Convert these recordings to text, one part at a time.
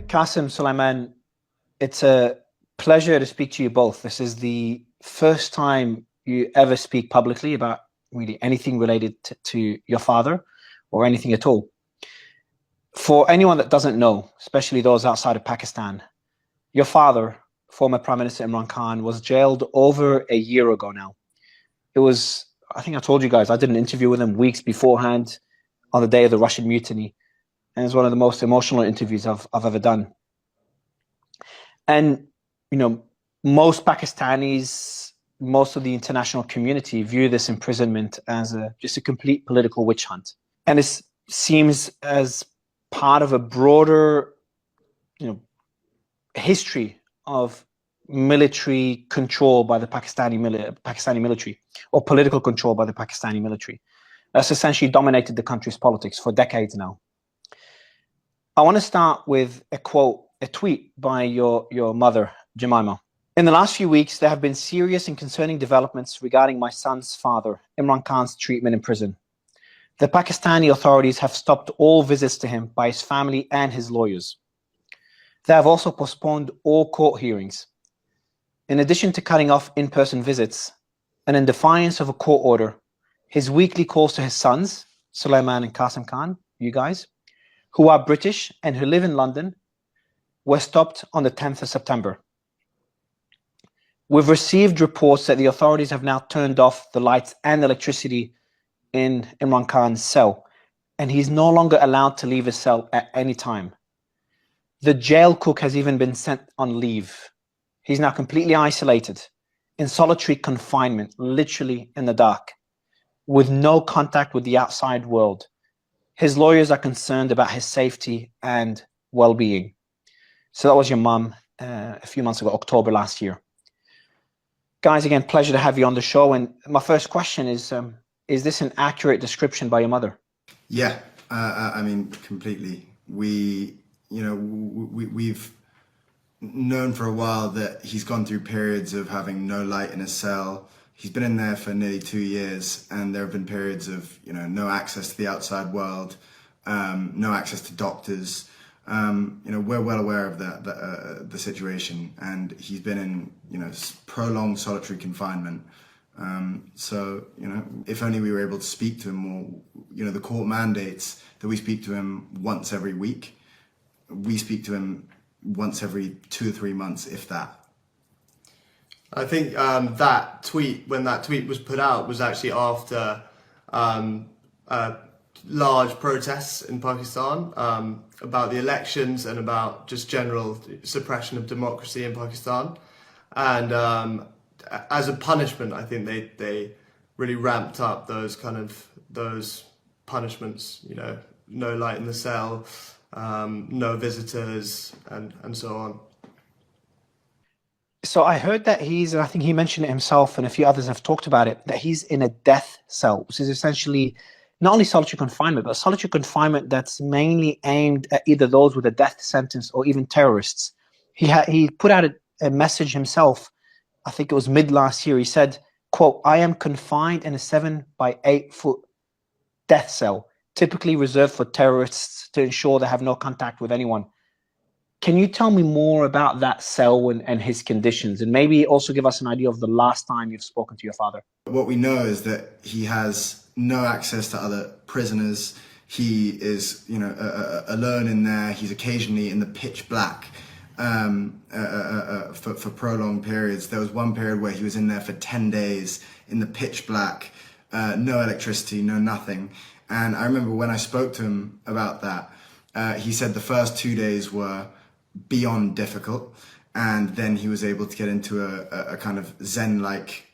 Kasim, Sulaiman, it's a pleasure to speak to you both. This is the first time you ever speak publicly about really anything related to your father or anything at all. For anyone that doesn't know, especially those outside of Pakistan, your father, former Prime Minister Imran Khan, was jailed over a year ago now. It was, I think I told you guys, I did an interview with him weeks beforehand on the day of the Russian mutiny. And it's one of the most emotional interviews I've ever done. And, you know, most Pakistanis, most of the international community view this imprisonment as just a complete political witch hunt. And it seems as part of a broader, history of military control by the Pakistani military, or political control by the Pakistani military. That's essentially dominated the country's politics for decades now. I want to start with a tweet by your mother, Jemima. In the last few weeks, there have been serious and concerning developments regarding my son's father, Imran Khan's treatment in prison. The Pakistani authorities have stopped all visits to him by his family and his lawyers. They have also postponed all court hearings. In addition to cutting off in-person visits, and in defiance of a court order, his weekly calls to his sons, Sulaiman and Kasim Khan, you guys, who are British and who live in London, were stopped on the 10th of September. We've received reports that the authorities have now turned off the lights and electricity in Imran Khan's cell, and he's no longer allowed to leave his cell at any time. The jail cook has even been sent on leave. He's now completely isolated, in solitary confinement, literally in the dark, with no contact with the outside world. His lawyers are concerned about his safety and well-being. So that was your mum a few months ago, October last year. Guys, again, pleasure to have you on the show. And my first question is this an accurate description by your mother? Yeah, I mean, completely. We've known for a while that he's gone through periods of having no light in his cell. He's been in there for nearly 2 years, and there have been periods of, no access to the outside world, no access to doctors. We're well aware of the situation, and he's been in, prolonged solitary confinement. So, if only we were able to speak to him more. The court mandates that we speak to him once every week. We speak to him once every 2 or 3 months, if that. I think when that tweet was put out, was actually after large protests in Pakistan about the elections and about just general suppression of democracy in Pakistan. And as a punishment, I think they really ramped up those punishments. No light in the cell, no visitors, and so on. So I heard that and I think he mentioned it himself and a few others have talked about it, that he's in a death cell, which is essentially not only solitary confinement, but solitary confinement that's mainly aimed at either those with a death sentence or even terrorists. He put out a message himself, I think it was mid last year. He said, quote, "I am confined in a 7 by 8 foot death cell, typically reserved for terrorists to ensure they have no contact with anyone." Can you tell me more about that cell and his conditions, and maybe also give us an idea of the last time you've spoken to your father? What we know is that he has no access to other prisoners. He is, alone in there. He's occasionally in the pitch black for prolonged periods. There was one period where he was in there for 10 days in the pitch black, no electricity, no nothing. And I remember when I spoke to him about that, he said the first 2 days were beyond difficult, and then he was able to get into a kind of Zen-like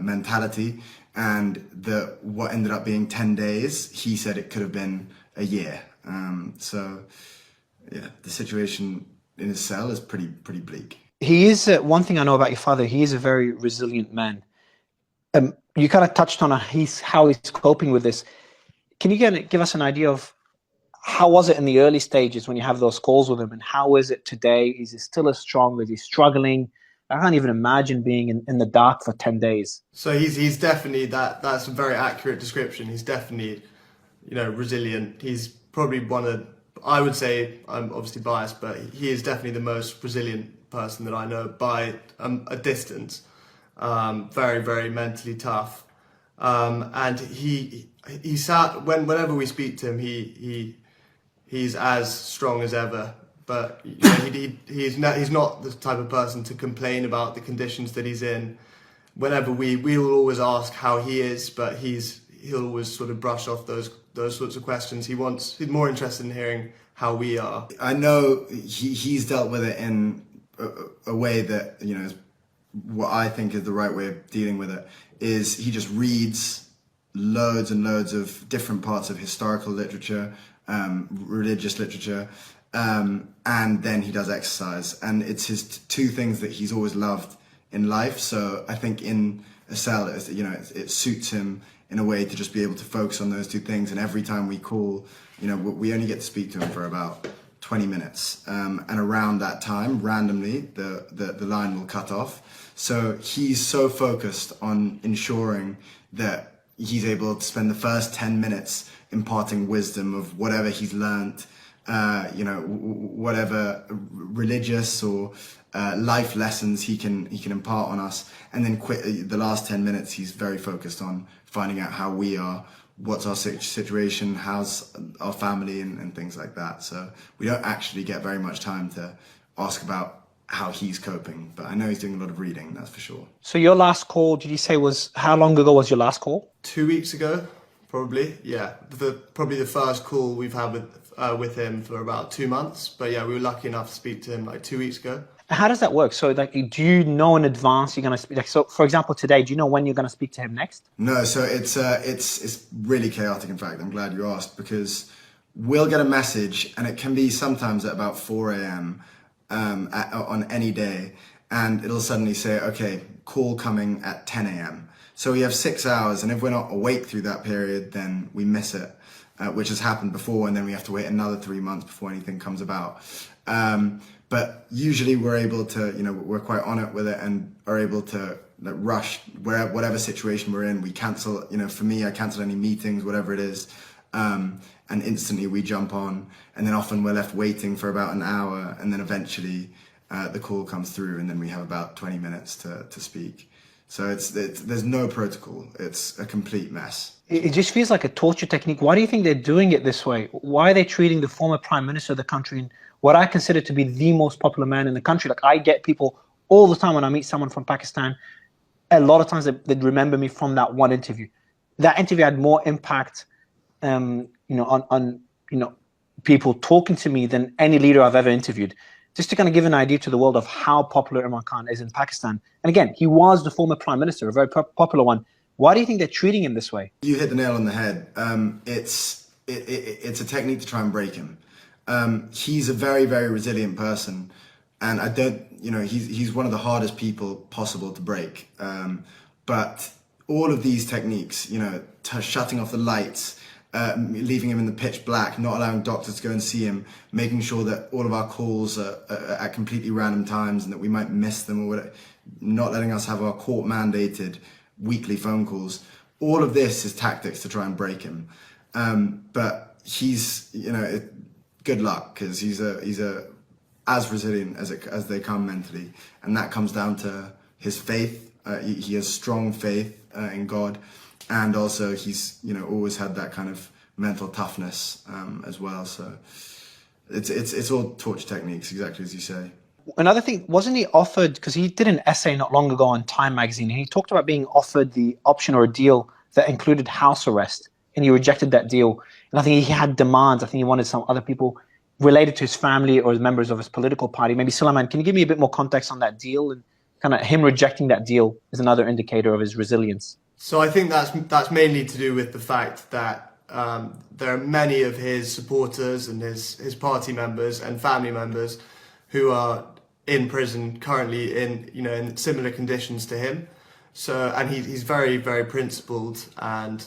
mentality, and what ended up being 10 days, he said it could have been a year. So yeah, the situation in his cell is pretty bleak. He is, one thing I know about your father, he is a very resilient man. You kind of touched on how he's coping with this. Can you give us an idea of how was it in the early stages when you have those calls with him, and how is it today? Is he still as strong? Is he struggling? I can't even imagine being in the dark for 10 days. So he's definitely, that's a very accurate description. He's definitely, resilient. He's probably one of I would say, I'm obviously biased, but he is definitely the most resilient person that I know by a distance. Very, very mentally tough. And he sat, whenever we speak to him, he's as strong as ever. But you know, he's not the type of person to complain about the conditions that he's in. Whenever we will always ask how he is, but he'll always sort of brush off those sorts of questions. He's more interested in hearing how we are. I know he's dealt with it in a way that, you know, is what I think is the right way of dealing with it, is he just reads loads and loads of different parts of historical literature, religious literature, and then he does exercise. And it's his two things that he's always loved in life. So I think in a cell, it suits him in a way to just be able to focus on those two things. And every time we call, you know, we only get to speak to him for about 20 minutes. And around that time, randomly, the line will cut off. So he's so focused on ensuring that he's able to spend the first 10 minutes imparting wisdom of whatever he's learnt, whatever religious or life lessons he can impart on us, and then the last 10 minutes he's very focused on finding out how we are, what's our situation, how's our family, and things like that. So we don't actually get very much time to ask about how he's coping, but I know he's doing a lot of reading, that's for sure. So your last call, did you say, was how long ago was your last call? 2 weeks ago, probably. Yeah, probably the first call we've had with him for about 2 months. But yeah, we were lucky enough to speak to him like 2 weeks ago. How does that work? So, like, do you know in advance you're going to speak? Like, so, for example, today, do you know when you're going to speak to him next? No, so it's really chaotic. In fact, I'm glad you asked, because we'll get a message, and it can be sometimes at about 4 a.m. On any day, and it'll suddenly say, okay, call coming at 10 a.m. So we have 6 hours, and if we're not awake through that period, then we miss it, which has happened before, and then we have to wait another 3 months before anything comes about. But usually we're able to, you know, we're quite on it with it and are able to rush whatever situation we're in. We cancel, you know, for me, I cancel any meetings, whatever it is, and instantly we jump on, and then often we're left waiting for about an hour, and then eventually the call comes through, and then we have about 20 minutes to speak. So there's no protocol. It's a complete mess. It just feels like a torture technique. Why do you think they're doing it this way? Why are they treating the former prime minister of the country, and what I consider to be the most popular man in the country? Like, I get people all the time when I meet someone from Pakistan, a lot of times they remember me from that one interview. That interview had more impact, on people talking to me than any leader I've ever interviewed. Just to kind of give an idea to the world of how popular Imran Khan is in Pakistan. And again, he was the former prime minister, a very popular one. Why do you think they're treating him this way? You hit the nail on the head. It's a technique to try and break him. He's a very, very resilient person, and he's one of the hardest people possible to break. But all of these techniques, shutting off the lights, leaving him in the pitch black, not allowing doctors to go and see him, making sure that all of our calls are at completely random times and that we might miss them, or whatever, not letting us have our court mandated weekly phone calls. All of this is tactics to try and break him. But he's, good luck, because he's as resilient as they come mentally, and that comes down to his faith. He has strong faith in God, and also he's always had that kind of mental toughness as well. So it's all torture techniques, exactly as you say. Another thing, wasn't he offered, because he did an essay not long ago on Time magazine, and he talked about being offered the option or a deal that included house arrest, and he rejected that deal. And I think he had demands. I think he wanted some other people related to his family or members of his political party. Maybe Sulaiman, can you give me a bit more context on that deal? And kind of him rejecting that deal is another indicator of his resilience. So I think that's mainly to do with the fact that there are many of his supporters and his party members and family members who are in prison currently in similar conditions to him. So, and he's very, very principled, and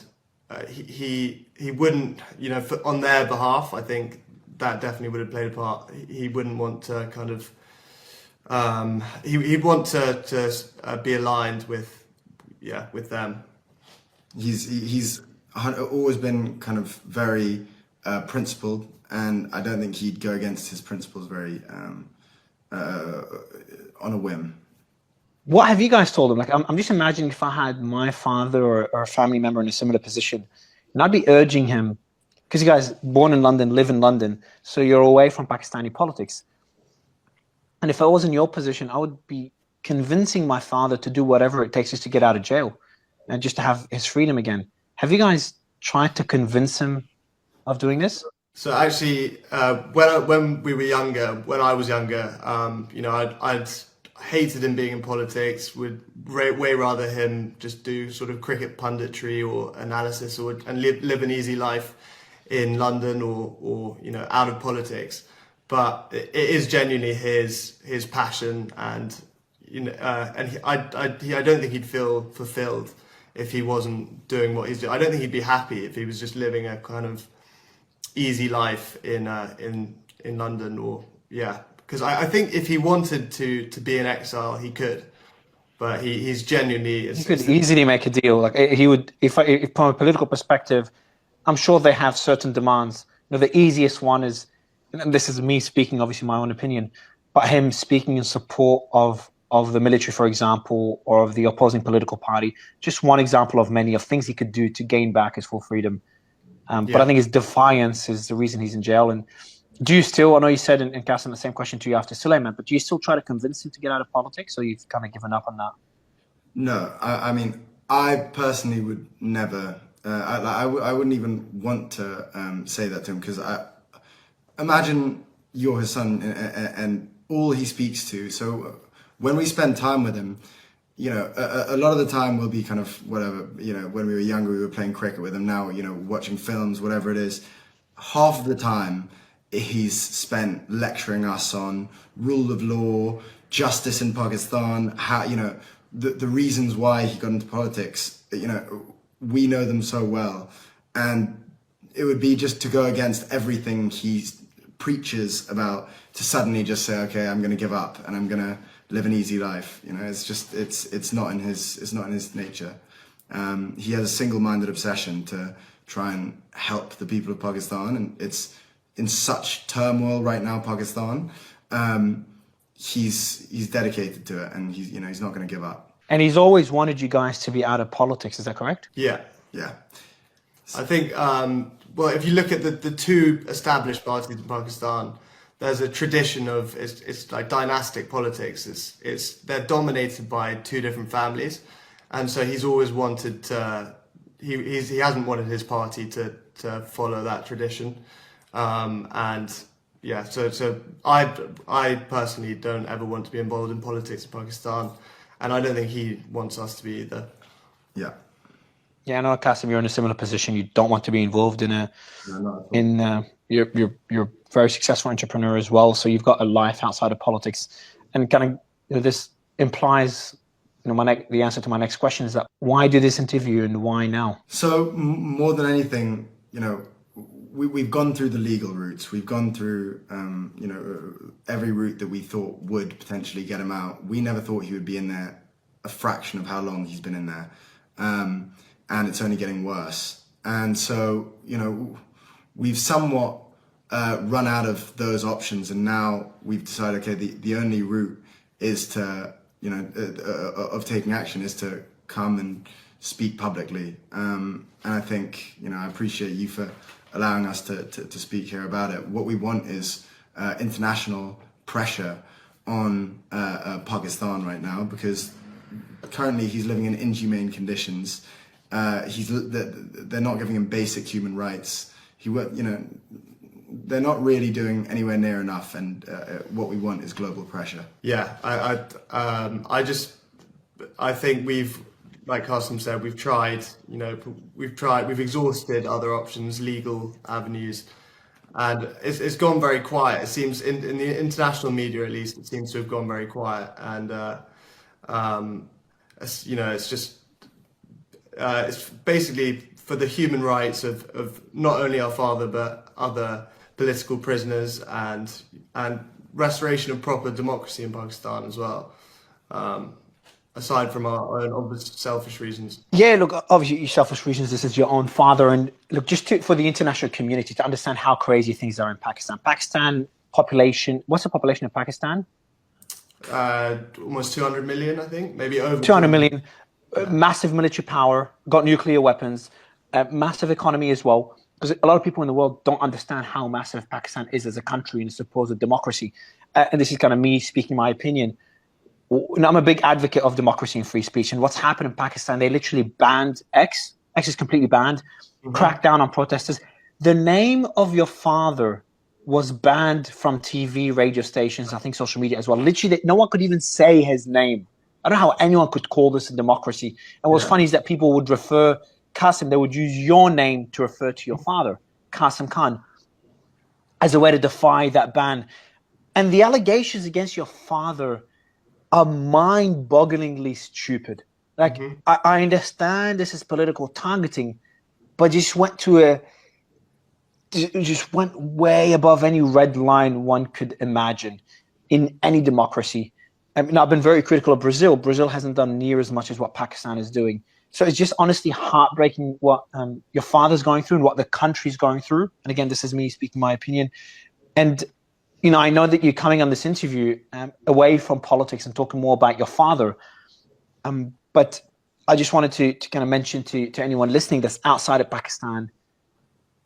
he wouldn't, on their behalf, I think that definitely would have played a part. He wouldn't want to kind of, he'd want to be aligned with them. He's always been kind of very principled, and I don't think he'd go against his principles very on a whim. What have you guys told him? Like, I'm just imagining if I had my father or a family member in a similar position, and I'd be urging him, because you guys born in London, live in London, so you're away from Pakistani politics. And if I was in your position, I would be convincing my father to do whatever it takes just to get out of jail and just to have his freedom again. Have you guys tried to convince him of doing this? So actually, when we were younger, when I was younger, you know, I'd hated him being in politics. Would way rather him just do sort of cricket punditry or analysis, and live an easy life in London or you know, out of politics. But it is genuinely his passion, and you know, I don't think he'd feel fulfilled if he wasn't doing what he's doing. I don't think he'd be happy if he was just living a kind of easy life in London, or yeah, because I think if he wanted to be in exile, he could, but he's genuinely. He could easily make a deal. Like he would, if from a political perspective, I'm sure they have certain demands. You know, the easiest one is, and this is me speaking, obviously my own opinion, but him speaking in support of the military, for example, or of the opposing political party. Just one example of many of things he could do to gain back his full freedom. But I think his defiance is the reason he's in jail. And do you still, I know you said in Kasim, the same question to you after Sulaiman, but do you still try to convince him to get out of politics, or you've kind of given up on that? No, I mean, I personally would never, I wouldn't even want to say that to him, because imagine you're his son and all he speaks to. So when we spend time with him, you know, a lot of the time we'll be kind of whatever, you know, when we were younger, we were playing cricket with him. Now, you know, watching films, whatever it is, half of the time he's spent lecturing us on rule of law, justice in Pakistan, how, you know, the reasons why he got into politics. You know, we know them so well, and it would be just to go against everything he preaches about, to suddenly just say, okay, I'm going to give up and I'm going to live an easy life. You know, it's just, it's not in his nature. He has a single-minded obsession to try and help the people of Pakistan, and it's in such turmoil right now, Pakistan. He's dedicated to it, and he's not going to give up. And he's always wanted you guys to be out of politics. Is that correct? Yeah. Yeah. I think, well, if you look at the two established parties in Pakistan, there's a tradition of, it's like dynastic politics. They're dominated by two different families, and so he's always wanted to. He hasn't wanted his party to follow that tradition, and yeah. So I personally don't ever want to be involved in politics in Pakistan, and I don't think he wants us to be either. Yeah. Yeah, I know, Kasim, you're in a similar position. You don't want to be involved in you're a very successful entrepreneur as well, so you've got a life outside of politics, and kind of, you know, this implies, you know, the answer to my next question is that why do this interview and why now? So more than anything, you know, we've gone through the legal routes. We've gone through, you know, every route that we thought would potentially get him out. We never thought he would be in there a fraction of how long he's been in there. And it's only getting worse. And so, you know, we've somewhat run out of those options, and now we've decided, okay, the only route is to, you know, of taking action is to come and speak publicly. And I think, you know, I appreciate you for allowing us to speak here about it. What we want is international pressure on Pakistan right now, because currently he's living in inhumane conditions. They're not giving him basic human rights. You know, they're not really doing anywhere near enough, and what we want is global pressure. Yeah, I think we've, like Kasim said, we've tried. You know, we've exhausted other options, legal avenues, and it's gone very quiet. It seems in the international media, at least, it seems to have gone very quiet, and you know, it's just. It's basically for the human rights of not only our father but other political prisoners, and restoration of proper democracy in Pakistan as well. aside from our own obvious selfish reasons. Yeah, look, obviously, your selfish reasons. This is your own father, and look, just for the international community to understand how crazy things are in Pakistan. Pakistan population. What's the population of Pakistan? Almost 200 million, I think, maybe over 200 200. million. Massive military power. Got nuclear weapons. Massive economy as well. Because a lot of people in the world don't understand how massive Pakistan is as a country and a supposed democracy. And this is kind of me speaking my opinion. And I'm a big advocate of democracy and free speech. And what's happened in Pakistan, they literally banned X. X is completely banned. Cracked down on protesters. The name of your father was banned from TV, radio stations, I think social media as well. Literally, no one could even say his name. I don't know how anyone could call this a democracy. And what's funny is that people would refer Kasim, they would use your name to refer to your father, Kasim Khan, as a way to defy that ban. And the allegations against your father are mind-bogglingly stupid. Like, I understand this is political targeting, but just went way above any red line one could imagine in any democracy. I mean, I've been very critical of Brazil. Brazil hasn't done near as much as what Pakistan is doing. So it's just honestly heartbreaking what your father's going through and what the country's going through. And again, this is me speaking my opinion. And, you know, I know that you're coming on this interview away from politics and talking more about your father. But I just wanted to kind of mention to anyone listening that's outside of Pakistan,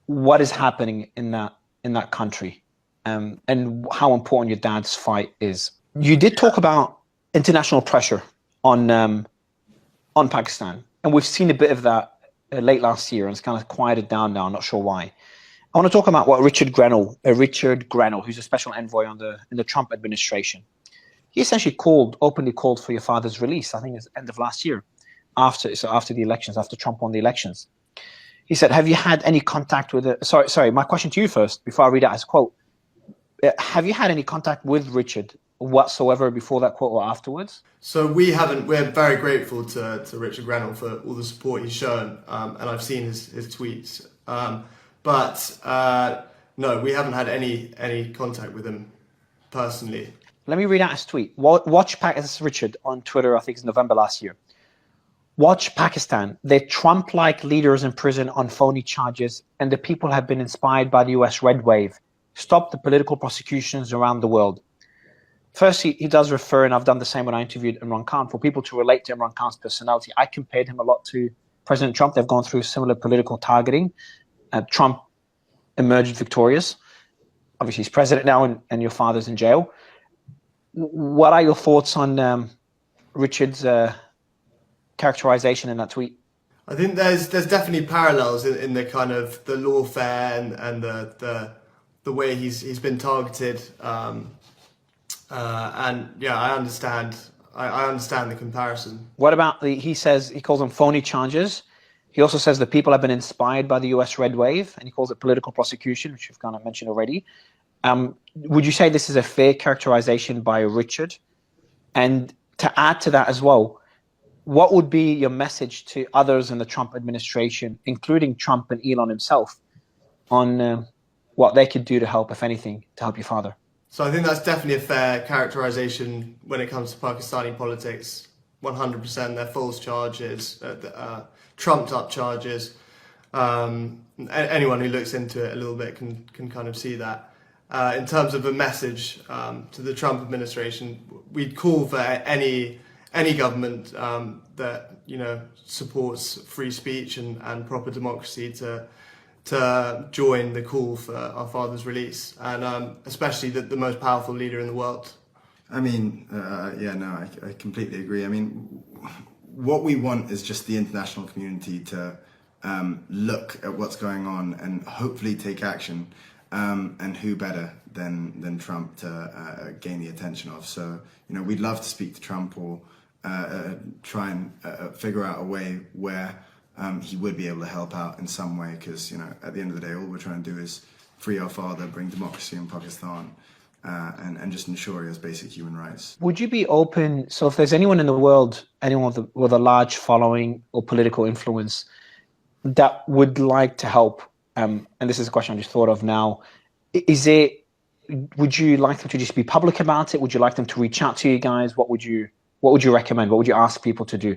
what is happening in that country and how important your dad's fight is. You did talk about international pressure on Pakistan, and we've seen a bit of that late last year, and it's kind of quieted down now. I'm not sure why. I want to talk about what Richard Grenell, who's a special envoy in the Trump administration, he essentially openly called for your father's release. I think it's the end of last year, after the elections, after Trump won the elections. He said, "Have you had any contact with it?" Sorry. My question to you first, before I read out his quote: have you had any contact with Richard whatsoever before that quote or afterwards? So we haven't. We're very grateful to Richard Grenell for all the support he's shown, and I've seen his tweets. But no, we haven't had any contact with him personally. Let me read out his tweet. This is Richard on Twitter. I think it's November last year. Watch Pakistan. They're Trump-like leaders in prison on phony charges, and the people have been inspired by the US red wave. Stop the political prosecutions around the world. First, he does refer, and I've done the same when I interviewed Imran Khan, for people to relate to Imran Khan's personality. I compared him a lot to President Trump. They've gone through similar political targeting. Trump emerged victorious. Obviously, he's president now, and your father's in jail. What are your thoughts on Richard's characterization in that tweet? I think there's definitely parallels in the kind of the lawfare and the way he's been targeted. And yeah, I understand. I understand the comparison. What about he calls them phony charges. He also says that people have been inspired by the US red wave, and he calls it political prosecution, which you've kind of mentioned already. Would you say this is a fair characterization by Richard? And to add to that as well, what would be your message to others in the Trump administration, including Trump and Elon himself, on what they could do to help, if anything, to help your father? So I think that's definitely a fair characterization when it comes to Pakistani politics. 100%, they're false charges, trumped up charges. Anyone who looks into it a little bit can kind of see that. In terms of a message to the Trump administration, we'd call for any government that supports free speech and proper democracy to join the call for our father's release, and especially the most powerful leader in the world. I mean, I completely agree. I mean, what we want is just the international community to look at what's going on and hopefully take action. And who better than Trump to gain the attention of? So, we'd love to speak to Trump or try and figure out a way where he would be able to help out in some way, because at the end of the day, all we're trying to do is free our father, bring democracy in Pakistan, and just ensure he has basic human rights. Would you be open? So, if there's anyone in the world, anyone with a large following or political influence that would like to help, and this is a question I just thought of now, would you like them to just be public about it? Would you like them to reach out to you guys? What would you What would you recommend? What would you ask people to do?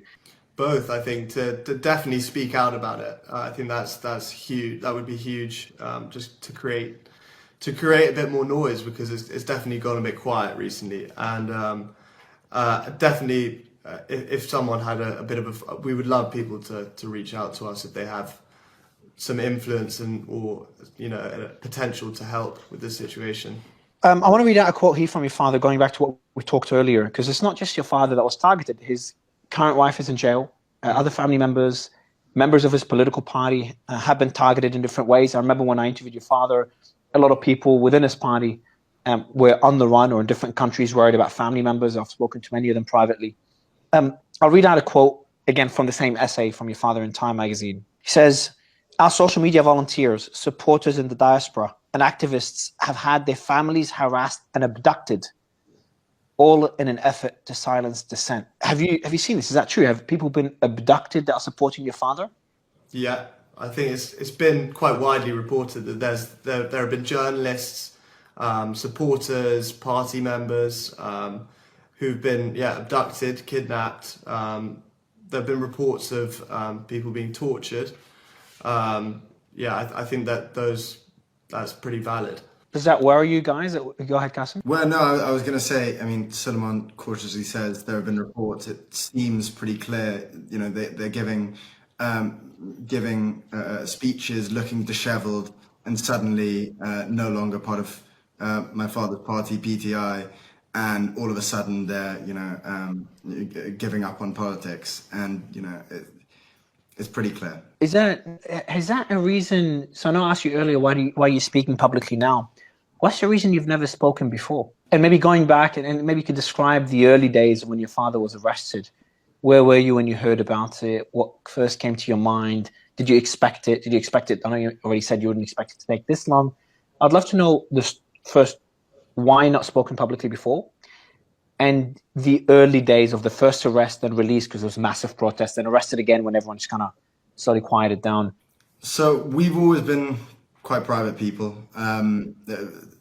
Both, I think, to definitely speak out about it. I think that's huge. That would be huge, just to create a bit more noise, because it's definitely gone a bit quiet recently. And definitely, if someone had a bit of we would love people to reach out to us if they have some influence or a potential to help with this situation. I want to read out a quote here from your father, going back to what we talked earlier, because it's not just your father that was targeted. His current wife is in jail. Other family members of his political party have been targeted in different ways. I remember when I interviewed your father, a lot of people within his party were on the run or in different countries worried about family members. I've spoken to many of them privately. I'll read out a quote again from the same essay from your father in Time magazine. He says, "Our social media volunteers, supporters in the diaspora, and activists have had their families harassed and abducted, all in an effort to silence dissent." Have you seen this? Is that true? Have people been abducted that are supporting your father? Yeah, I think it's been quite widely reported that there have been journalists, supporters, party members who've been abducted, kidnapped. There have been reports of people being tortured. I think that's pretty valid. Does that worry you guys? Go ahead, Kasim. Well, no, I was going to say, I mean, Sulaiman cautiously says there have been reports. It seems pretty clear, they're giving speeches looking disheveled and suddenly no longer part of my father's party, PTI, and all of a sudden they're, giving up on politics, and, it's pretty clear. Is that a reason? So I know I asked you earlier, why are you speaking publicly now? What's the reason you've never spoken before? And maybe going back and maybe you could describe the early days when your father was arrested. Where were you when you heard about it? What first came to your mind? Did you expect it? I know you already said you wouldn't expect it to take this long. I'd love to know this first, why not spoken publicly before? And the early days of the first arrest and release, because there was massive protest, and arrested again when everyone just kind of slowly quieted down. So we've always been quite private people.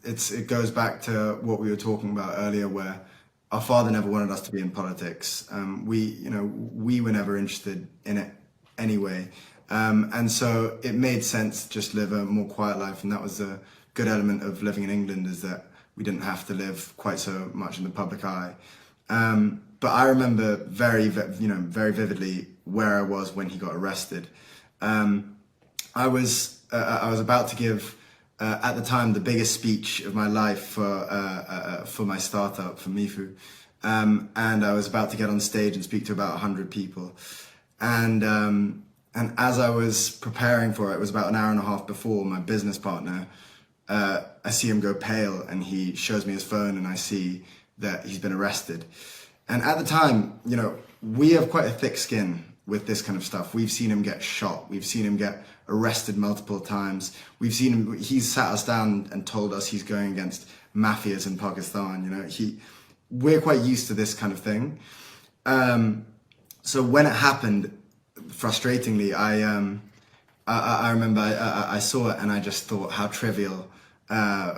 It goes back to what we were talking about earlier, where our father never wanted us to be in politics. We were never interested in it anyway. And so it made sense to just live a more quiet life. And that was a good element of living in England, is that we didn't have to live quite so much in the public eye. But I remember very vividly where I was when he got arrested. I was about to give, at the time, the biggest speech of my life for my startup, for Mifu. And I was about to get on stage and speak to about 100 people. And as I was preparing for it was about an hour and a half before, my business partner, I see him go pale, and he shows me his phone, and I see that he's been arrested. And at the time, we have quite a thick skin with this kind of stuff. We've seen him get shot. We've seen him get arrested multiple times. We've seen him, he's sat us down and told us he's going against mafias in Pakistan. We're quite used to this kind of thing. So when it happened, frustratingly, I remember I saw it, and I just thought how trivial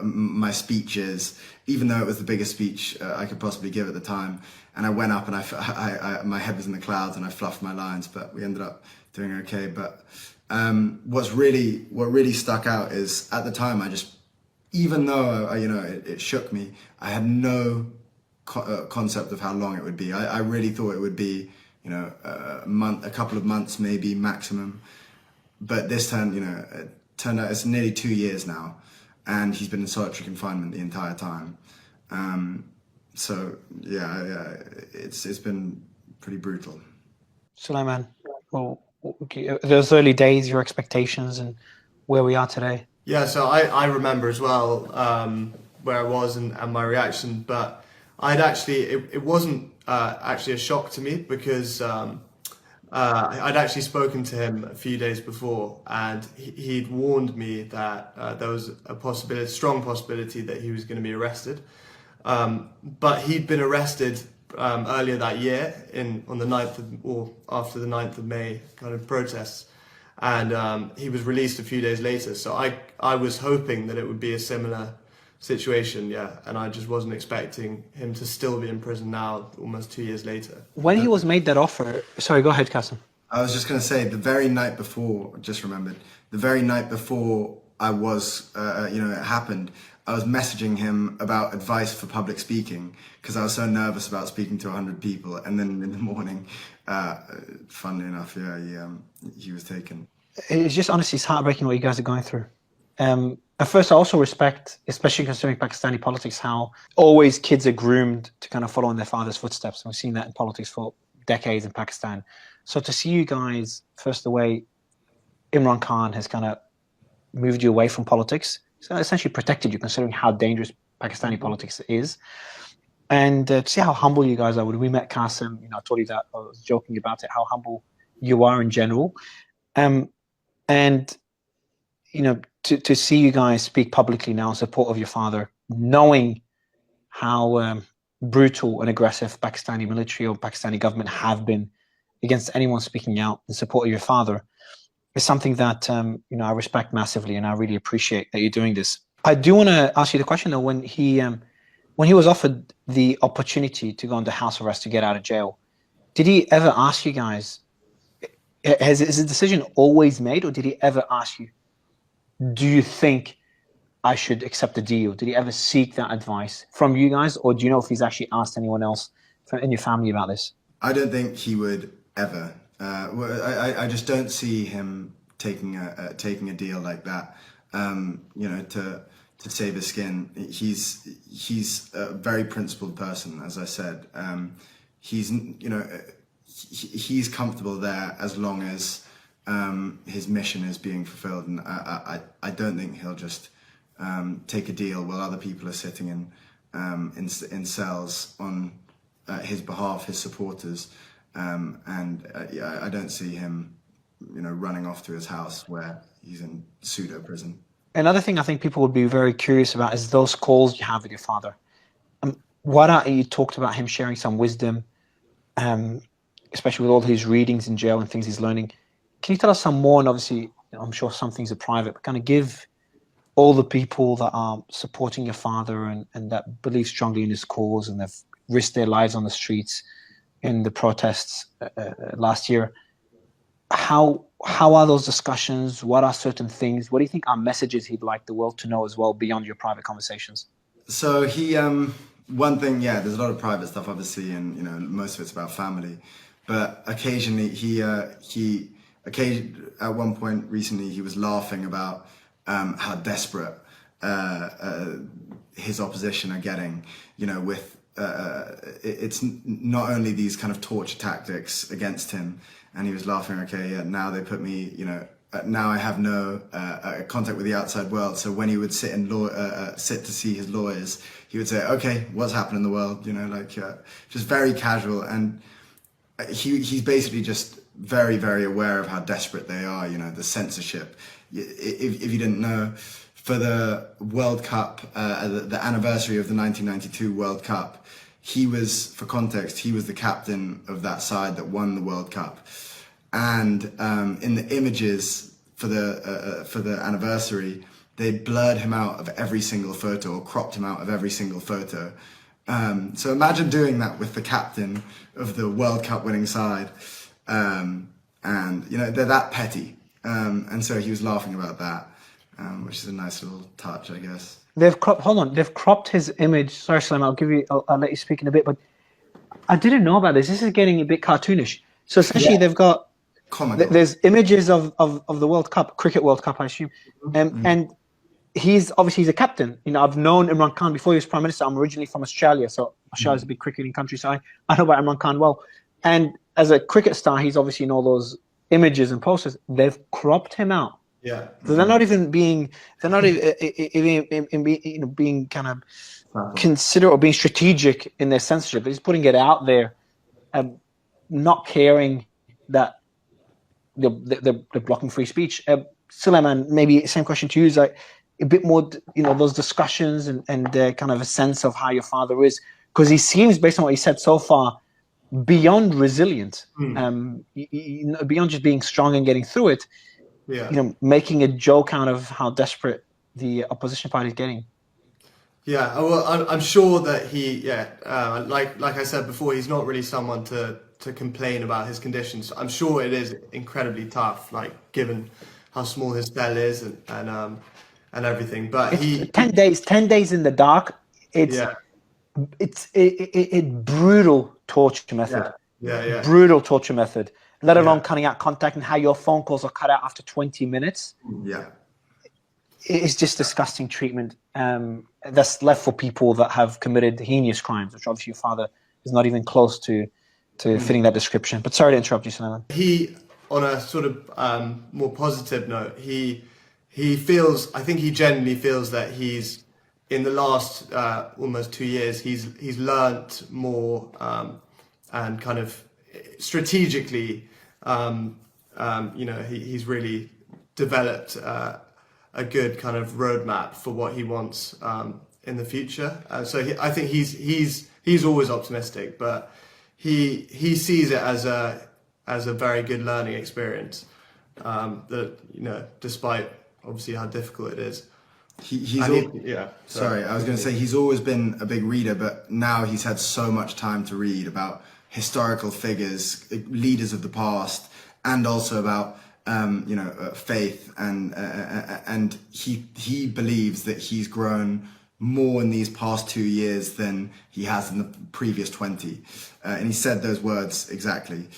my speech is, even though it was the biggest speech I could possibly give at the time. And I went up, and I my head was in the clouds, and I fluffed my lines, but we ended up doing okay. But what really stuck out is, at the time, even though it shook me, I had no concept of how long it would be. I really thought it would be a couple of months maybe maximum. But this time, it turned out it's nearly 2 years now, and he's been in solitary confinement the entire time. So it's been pretty brutal. Sulaiman, well, those early days, your expectations, and where we are today. Yeah, so I remember as well where I was and my reaction, but it wasn't actually a shock to me, because I'd actually spoken to him a few days before, and he'd warned me that there was a strong possibility that he was going to be arrested. But he'd been arrested earlier that year on the 9th or after the 9th of May kind of protests, and he was released a few days later. So I was hoping that it would be a similar situation, yeah. And I just wasn't expecting him to still be in prison now, almost 2 years later. When he was made that offer, sorry, go ahead, Kasim. I was just going to say, the very night before, just remembered, the very night before I was, it happened, I was messaging him about advice for public speaking because I was so nervous about speaking to 100 people. And then in the morning, funnily enough, he was taken. It's just honestly, it's heartbreaking what you guys are going through. At first, I also respect, especially considering Pakistani politics, how always kids are groomed to kind of follow in their father's footsteps. We've seen that in politics for decades in Pakistan. So to see you guys, first the way Imran Khan has kind of moved you away from politics, so essentially protected you, considering how dangerous Pakistani politics is. And to see how humble you guys are. When we met Kasim, I told you that, I was joking about it, how humble you are in general. And to see you guys speak publicly now in support of your father, knowing how brutal and aggressive Pakistani military or Pakistani government have been against anyone speaking out in support of your father, is something that I respect massively, and I really appreciate that you're doing this. I do want to ask you the question though. When he was offered the opportunity to go under house arrest to get out of jail, did he ever ask you guys? Is the decision always made, or did he ever ask you, do you think I should accept the deal? Did he ever seek that advice from you guys, or do you know if he's actually asked anyone else in your family about this? I don't think he would ever. I just don't see him taking a deal like that. To save his skin. He's a very principled person, as I said. He's comfortable there as long as his mission is being fulfilled, and I don't think he'll just take a deal while other people are sitting in cells on his behalf, his supporters, I don't see him running off to his house where he's in pseudo prison. Another thing I think people would be very curious about is those calls you have with your father. You talked about him sharing some wisdom, especially with all his readings in jail and things he's learning. Can you tell us some more? And obviously, I'm sure some things are private, but kind of give all the people that are supporting your father and that believe strongly in his cause and have risked their lives on the streets in the protests last year. How are those discussions? What are certain things? What do you think are messages he'd like the world to know as well beyond your private conversations? So he, one thing, there's a lot of private stuff obviously, and most of it's about family. But occasionally at one point recently, he was laughing about how desperate his opposition are getting. With it's not only these kind of torture tactics against him. And he was laughing, now they put me, now I have no contact with the outside world. So when he would sit to see his lawyers, he would say, okay, what's happened in the world? Just very casual. And he's basically just very, very aware of how desperate they are, the censorship. If you didn't know, for the World Cup, the anniversary of the 1992 World Cup, for context, he was the captain of that side that won the World Cup. And in the images for the anniversary, they blurred him out of every single photo, or cropped him out of every single photo. So imagine doing that with the captain of the World Cup winning side. And they're that petty. And so he was laughing about that, which is a nice little touch, I guess. They've cropped his image. Sorry, Sulaiman, I'll let you speak in a bit, but I didn't know about this. This is getting a bit cartoonish. So essentially they've got, there's images of the World Cup, Cricket World Cup, I assume. And he's a captain. I've known Imran Khan before he was Prime Minister. I'm originally from Australia, so Australia's a big cricketing country, so I know about Imran Khan well. And as a cricket star, he's obviously in all those images and posters. They've cropped him out. Yeah. So they're not even being kind of considerate or being strategic in their censorship. They're just putting it out there, not caring that they're blocking free speech. Sulaiman, maybe same question to you, is like a bit more, those discussions and kind of a sense of how your father is, because he seems, based on what he said so far, beyond resilient, beyond just being strong and getting through it. Yeah. Making a joke out of how desperate the opposition party is getting. Yeah, well, I'm sure that like I said before, he's not really someone to complain about his conditions. I'm sure it is incredibly tough, like given how small his cell is and everything. But It's he, 10 days. 10 days in the dark. It's yeah, it brutal torture method. yeah, yeah, yeah, Brutal torture method. Let alone yeah, cutting out contact and how your phone calls are cut out after 20 minutes. Yeah. It's just disgusting treatment. That's left for people that have committed heinous crimes, which obviously your father is not even close to fitting that description. But sorry to interrupt you, Sulaiman. he, on a sort of more positive note, he feels. I think he genuinely feels that he's in the last almost 2 years. He's learnt more and kind of strategically. He's really developed a good kind of roadmap for what he wants in the future. I think he's always optimistic, but he sees it as a very good learning experience. That despite obviously how difficult it is. Sorry, I was going to say he's always been a big reader, but now he's had so much time to read about historical figures, leaders of the past, and also about faith, and he believes that he's grown more in these past 2 years than he has in the previous 20, and he said those words exactly.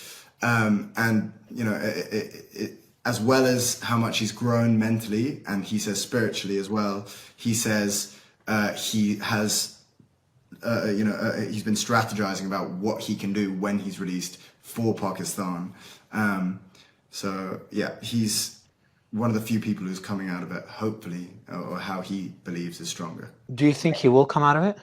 As well as how much he's grown mentally, and he says spiritually as well. He says he has, he's been strategizing about what he can do when he's released for Pakistan. So yeah, he's one of the few people who's coming out of it, hopefully, or how he believes is stronger. Do you think he will come out of it?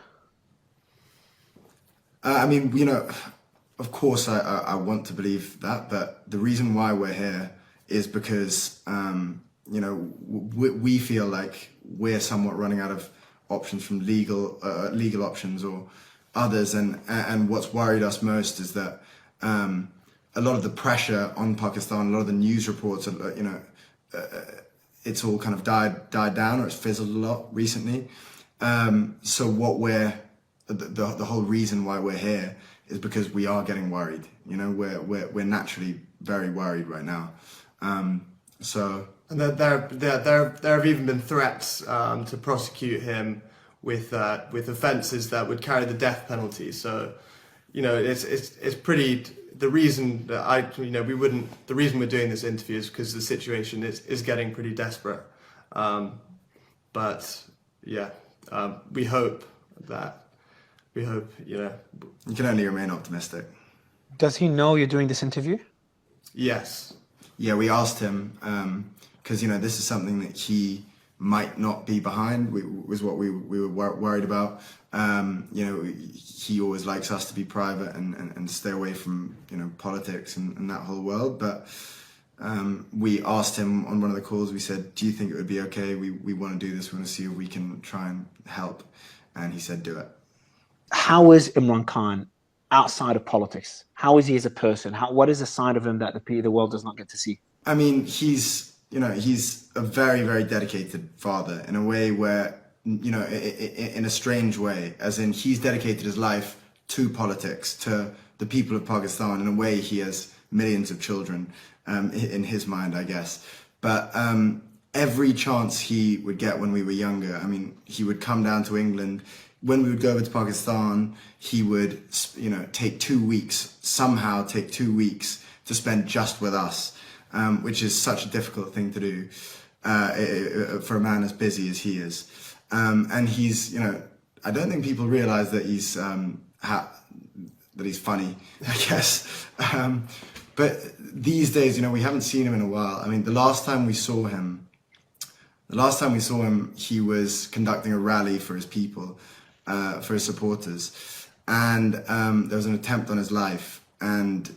Of course, I want to believe that, but the reason why we're here is because, we feel like we're somewhat running out of options from legal options or others. And what's worried us most is that a lot of the pressure on Pakistan, a lot of the news reports, it's all kind of died down, or it's fizzled a lot recently. So the whole reason why we're here is because we are getting worried. We're naturally very worried right now. And there have even been threats to prosecute him with offences that would carry the death penalty. So, it's pretty. The reason that the reason we're doing this interview is because the situation is getting pretty desperate. We hope. You can only remain optimistic. Does he know you're doing this interview? Yes. Yeah, we asked him because this is something that he might not be behind. Was what we were worried about. He always likes us to be private and stay away from politics and that whole world. But we asked him on one of the calls. We said, "Do you think it would be okay? We want to do this. We want to see if we can try and help." And he said, "Do it." How is Imran Khan outside of politics? How is he as a person? What is a side of him that the world does not get to see? I mean, he's a very, very dedicated father in a way where, in a strange way, as in he's dedicated his life to politics, to the people of Pakistan. In a way, he has millions of children in his mind, I guess. But every chance he would get when we were younger, I mean, he would come down to England. When we would go over to Pakistan, he would, take 2 weeks, somehow take 2 weeks to spend just with us, which is such a difficult thing to do for a man as busy as he is. And he's, I don't think people realize that he's funny, I guess. But these days, we haven't seen him in a while. I mean, the last time we saw him, he was conducting a rally for his people. For his supporters, and there was an attempt on his life, and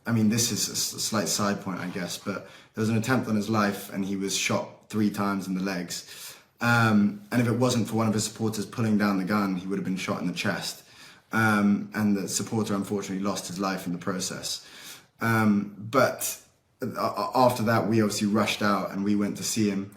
this is a slight side point, I guess, but there was an attempt on his life, and he was shot 3 times in the legs, and if it wasn't for one of his supporters pulling down the gun, he would have been shot in the chest, and the supporter unfortunately lost his life in the process. But after that, we obviously rushed out and we went to see him.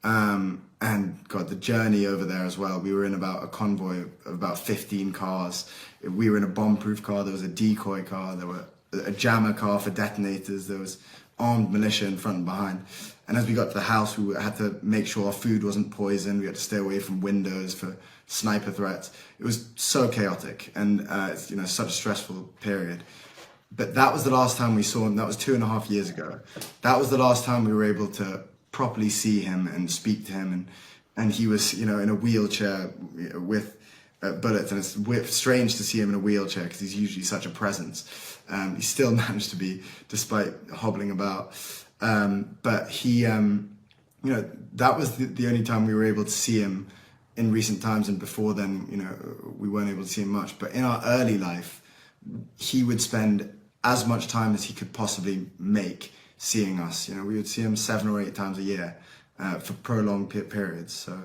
And God, the journey over there as well. We were in about a convoy of about 15 cars. We were in a bomb-proof car. There was a decoy car. There were a jammer car for detonators. There was armed militia in front and behind. And as we got to the house, we had to make sure our food wasn't poisoned. We had to stay away from windows for sniper threats. It was so chaotic, and it's, you know, such a stressful period. But that was the last time we saw him. That was 2.5 years ago. That was the last time we were able to properly see him and speak to him. And he was, you know, in a wheelchair with bullets. And it's strange to see him in a wheelchair because he's usually such a presence. He still managed to be, despite hobbling about. But he, you know, that was the only time we were able to see him in recent times. And before then, you know, we weren't able to see him much. But in our early life, he would spend as much time as he could possibly make seeing us. You know, we would see him 7 or 8 times a year for prolonged periods. So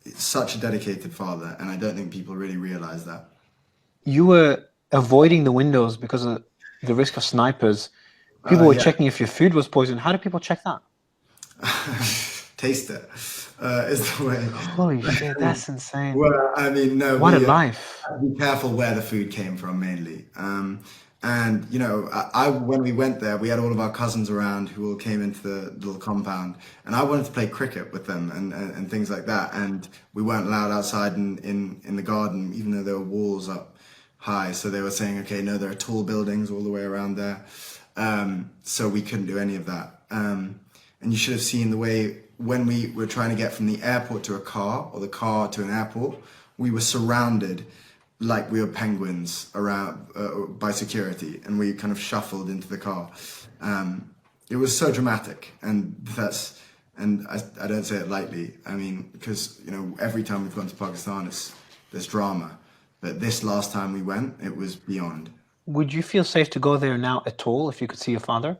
it's such a dedicated father, and I don't think people really realize that. You were avoiding the windows because of the risk of snipers. People were checking if your food was poisoned. How do people check that? Taste it is the way. Holy shit, that's insane. Well, I mean, no. What a life. Be careful where the food came from, mainly. And, you know, when we went there, we had all of our cousins around who all came into the little compound. And I wanted to play cricket with them and things like that. And we weren't allowed outside in the garden, even though there were walls up high. So they were saying, okay, no, there are tall buildings all the way around there. So we couldn't do any of that. And you should have seen the way when we were trying to get from the airport to a car or the car to an airport, we were surrounded like we were penguins around by security, and we kind of shuffled into the car. It was so dramatic, and I don't say it lightly. I mean, because, you know, every time we've gone to Pakistan, there's drama, but this last time we went, it was beyond. Would you feel safe to go there now at all if you could see your father?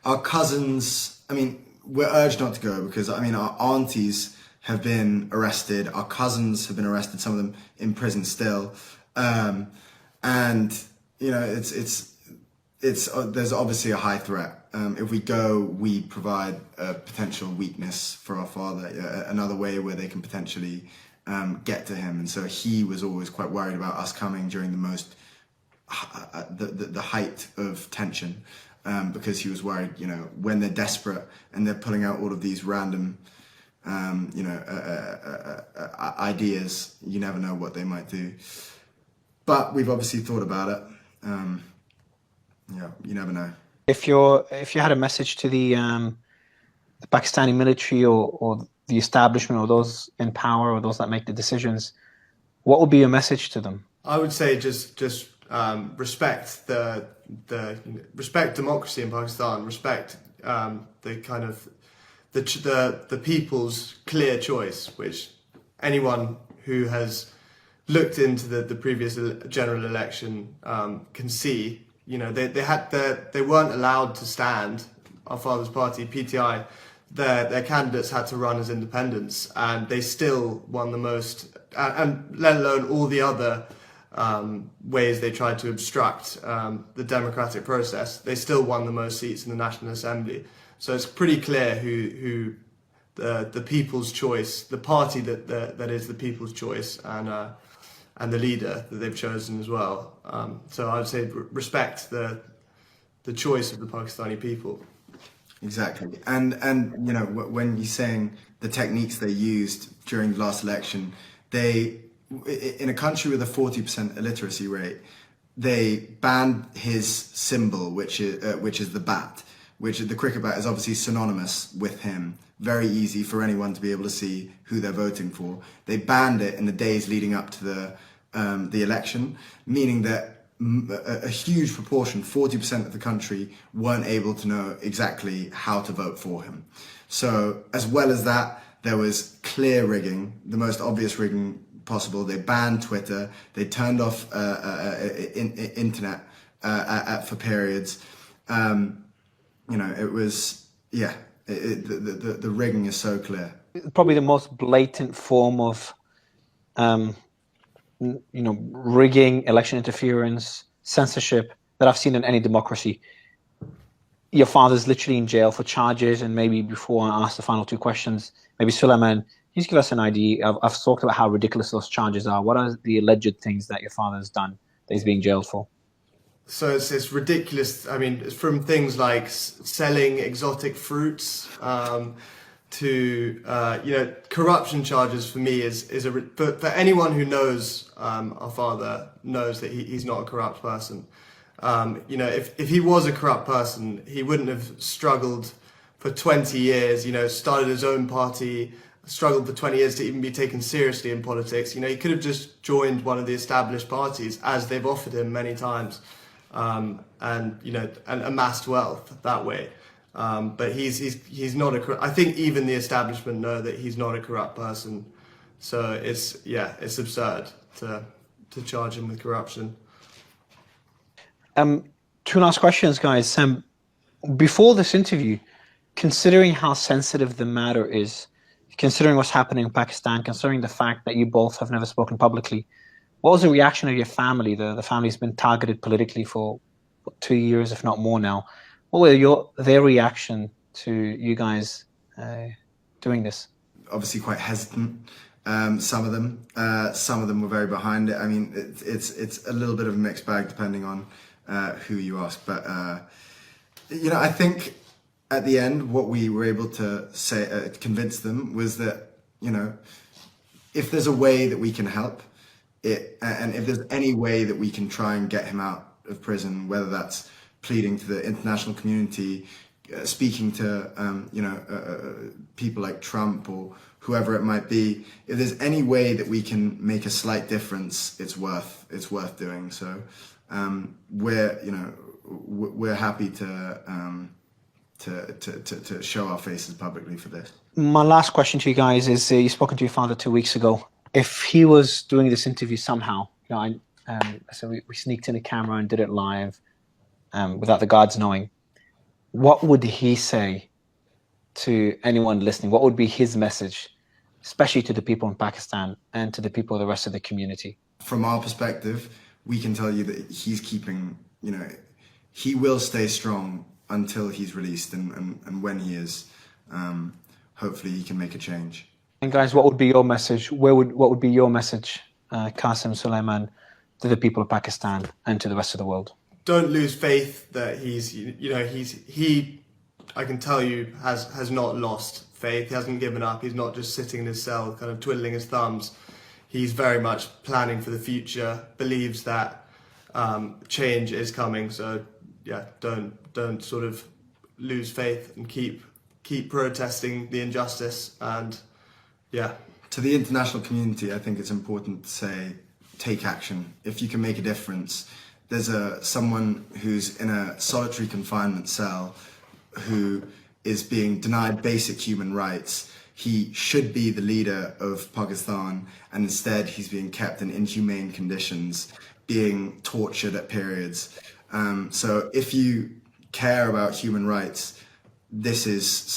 Our cousins, I mean, we're urged not to go because, I mean, our aunties have been arrested. Our cousins have been arrested, some of them in prison still. And, you know, there's obviously a high threat. If we go, we provide a potential weakness for our father, another way where they can potentially get to him. And so he was always quite worried about us coming during the height of tension, because he was worried, you know, when they're desperate and they're pulling out all of these random ideas, you never know what they might do. But we've obviously thought about it. You never know. If you had a message to the Pakistani military or the establishment or those in power or those that make the decisions, what would be your message to them? I would say just respect respect democracy in Pakistan, respect the kind of the people's clear choice, which anyone who has looked into the previous general election can see. You know, they weren't allowed to stand. Our father's party, PTI, their candidates had to run as independents, and they still won the most, and let alone all the other ways they tried to obstruct the democratic process. They still won the most seats in the National Assembly. So it's pretty clear who the people's choice, the party that is the people's choice, and the leader that they've chosen as well. So I would say respect the choice of the Pakistani people. Exactly, and you know, when you're saying the techniques they used during the last election, in a country with a 40% illiteracy rate, they banned his symbol, which is the bat. Which the cricket bat is obviously synonymous with him. Very easy for anyone to be able to see who they're voting for. They banned it in the days leading up to the election, meaning that a huge proportion, 40% of the country, weren't able to know exactly how to vote for him. So as well as that, there was clear rigging, the most obvious rigging possible. They banned Twitter. They turned off internet for periods. You know, it was, the rigging is so clear. Probably the most blatant form of, rigging, election interference, censorship that I've seen in any democracy. your father's literally in jail for charges, and maybe before I ask the final two questions, maybe Sulaiman, just give us an idea. I've talked about how ridiculous those charges are. What are the alleged things that your father has done that he's being jailed for? So it's ridiculous. I mean, it's from things like selling exotic fruits to corruption charges. For me, but for anyone who knows our father knows that he's not a corrupt person. If he was a corrupt person, he wouldn't have struggled for 20 years. Started his own party, struggled for 20 years to even be taken seriously in politics. He could have just joined one of the established parties, as they've offered him many times. And amassed wealth that way. But he's not I think even the establishment know that he's not a corrupt person. So it's absurd to charge him with corruption. Two last questions, guys. Before this interview, considering how sensitive the matter is, considering what's happening in Pakistan, considering the fact that you both have never spoken publicly, what was the reaction of your family? The family's been targeted politically for 2 years, if not more now. What were their reaction to you guys doing this? Obviously quite hesitant. Some of them were very behind it. I mean, it's a little bit of a mixed bag depending on who you ask. But I think at the end, what we were able to say, convince them, was that if there's a way that we can help, and if there's any way that we can try and get him out of prison, whether that's pleading to the international community, speaking to people like Trump or whoever it might be, if there's any way that we can make a slight difference, it's worth doing. So we're happy to show our faces publicly for this. My last question to you guys is: you spoken to your father 2 weeks ago. If he was doing this interview somehow, so we sneaked in a camera and did it live without the guards knowing, what would he say to anyone listening? What would be his message, especially to the people in Pakistan and to the people of the rest of the community? From our perspective, we can tell you that he's keeping, he will stay strong until he's released, and when he is, hopefully he can make a change. And guys, what would be your message? What would be your message, Kasim, Sulaiman, to the people of Pakistan and to the rest of the world? Don't lose faith that he I can tell you has not lost faith. He hasn't given up. He's not just sitting in his cell kind of twiddling his thumbs. He's very much planning for the future, believes that change is coming. So don't sort of lose faith and keep protesting the injustice. And to the international community, I think it's important to say, take action. If you can make a difference, there's someone who's in a solitary confinement cell who is being denied basic human rights. He should be the leader of Pakistan, and instead he's being kept in inhumane conditions, being tortured at periods. So if you care about human rights, this is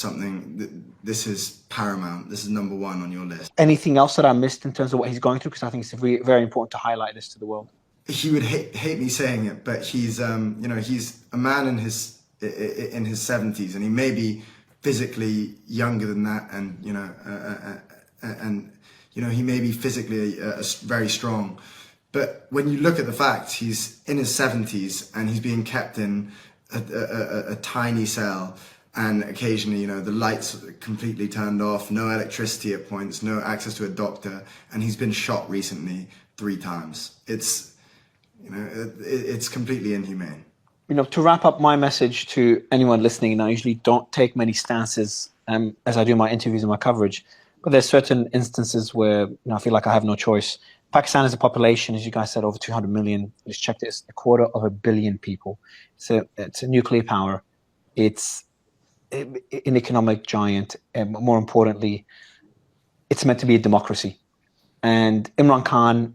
paramount. This is number one on your list. Anything else that I missed in terms of what he's going through? Because I think it's very important to highlight this to the world. He would hate me saying it, but he's he's a man in his 70s, and he may be physically younger than that, and he may be physically very strong. But when you look at the facts, he's in his 70s and he's being kept in a tiny cell, and occasionally, the lights are completely turned off, no electricity at points, no access to a doctor, and he's been shot recently 3 times. It's completely inhumane. To wrap up my message to anyone listening, and I usually don't take many stances as I do my interviews and my coverage, but there's certain instances where I feel like I have no choice. Pakistan is a population, as you guys said, over 200 million. I just checked it, it's 250 million people. So it's a nuclear power. It's an economic giant, and more importantly, it's meant to be a democracy. And Imran Khan,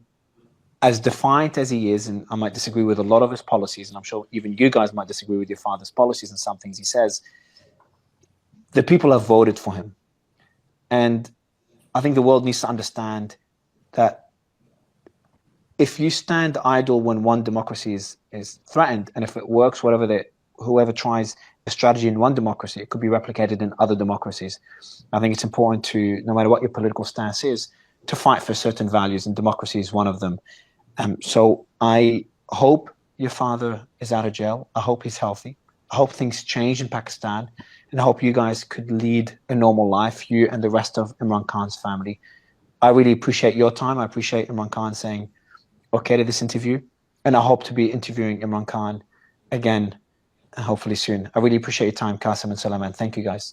as defiant as he is, and I might disagree with a lot of his policies, and I'm sure even you guys might disagree with your father's policies and some things he says, the people have voted for him. And I think the world needs to understand that if you stand idle when one democracy is threatened, and if it works, whoever tries strategy in one democracy, it could be replicated in other democracies. I think it's important to, no matter what your political stance is, to fight for certain values, and democracy is one of them. So I hope your father is out of jail. I hope he's healthy. I hope things change in Pakistan, and I hope you guys could lead a normal life, you and the rest of Imran Khan's family. I really appreciate your time. I appreciate Imran Khan saying okay to this interview, and I hope to be interviewing Imran Khan again, hopefully soon. I really appreciate your time, Kasim and Sulaiman. Thank you, guys.